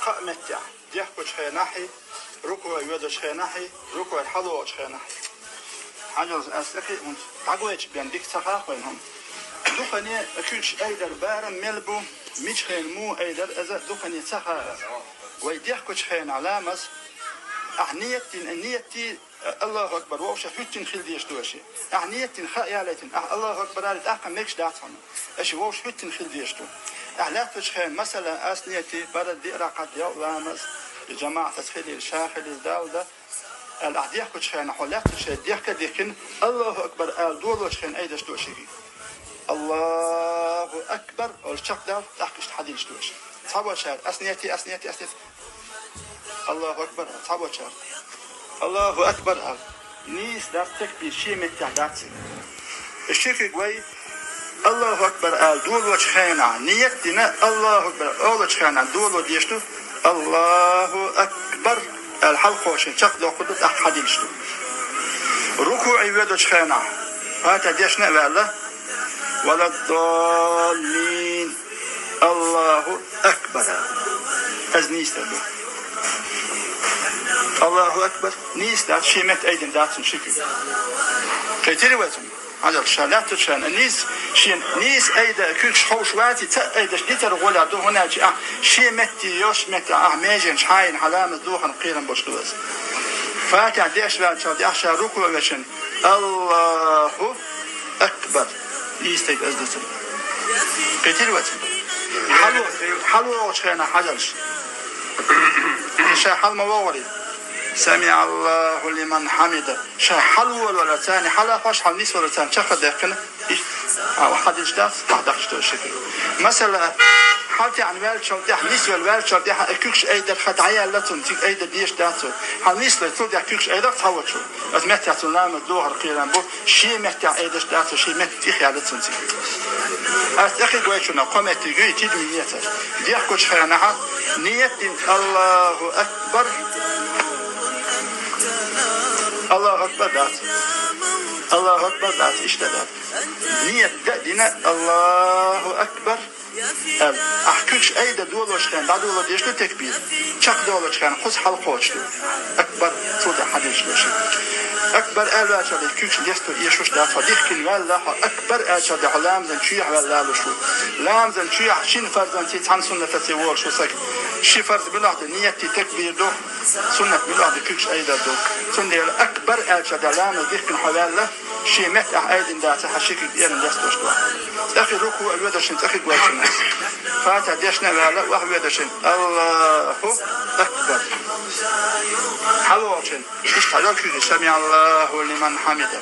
قامت ديحكو شخيناحي ركوع يود شخيناحي ركوع الحلو شخيناحي حاجة أسلكي تعقويش بين ديك سخاخوينهم دخني أكلش أيدر بارم ملبو مش خين مو أيدر أذا دخني سخا ويديحكو شخين علامس أحنيتي الله أكبر وش حتى خل ديش دوشي أحنيتي خيالتي الله أكبر على أحق ميكش داتهم أشي وش حتى خل ديش دو أحلاف شخين مثلا أسنيتي برد دي رقد يوم لامس جماعة تسخيل الشاخل الدولة الأحديح كل شخين حولات شيء ديح كديكن الله أكبر دول شخين أيدش دوشي الله أكبر والشق دال تحكش حديش دوشي صعب شهر أسنيتي الله أكبر صعب شهر الله أكبر نيس دارتك بشيء متعداتي الشيخ قوي الله أكبر دول وشخينا نيتنا الله أكبر أول شخينا دول وديشتو الله أكبر الحلقة وشين شق دو قدت أحد يشتو ركوع يود شخينا هاتا ديشنا ولا الضالين الله أكبر أزنيستر الله أكبر نيستر شيمت أيدن داتن شكل كيتيري وزن هذا الشالات تشان النيس شين نيس أيدا كلش خوش واتي أيدا شديتر غولا دو هنا شيء متي يوش متي ماجن شاين علامة دوخن قيرن بوشلوز فاتح ديش واتي أحشى ركوع وشن الله أكبر يستيق أزدسل كيتيري وزن حلو وشخينا حجرش شا حلم ووري سمع الله لمن حمده شا حلو ولا ثاني حلا خوش حل نيس ولا ثاني شخص داخل واحد يجداس واحد يشتغل شكل مثلا حالتي عن والشر دي نيس والوالشر دي كيكش ايدر خدعيه لا تنتج ايدر ديش داتو حل نيس لا تودع كيكش ايدر تحوط شو بس متى تنام الظهر قيران بو شي متى ايدر داتو شي متى خيال تنتج أخي قويشنا قامت يجي تيجي نيته دي أحكوش خيانها نية الله أكبر الله أكبر دات الله أكبر دات اشتدت نية دينا الله أكبر أحكيش أيدا دول وشخان بعد دول ديشتو تكبير شق دول وشخان قص حلقوشتو أكبر صوت حديش بشي أكبر آل أشهد كيش ديستو يشوش دافع ديكن والله أكبر أشهد علام زن شيح والله لشو لام زن شيح شين فرزن تي عن سنة تسوور شو سك شي فرز بلاد نيتي تكبير دو سنة بلاد كيش أيدا دو سنة أكبر أشهد علام ديكن حواله شي مت أيدن داتا حشيك ديان ديستو شتو أخي ركوع الودشن أخي قواشن فاتح ديشنا والله وأخي ودشن الله أكبر حلوشن اشتغل كذي سمع الله لمن حمده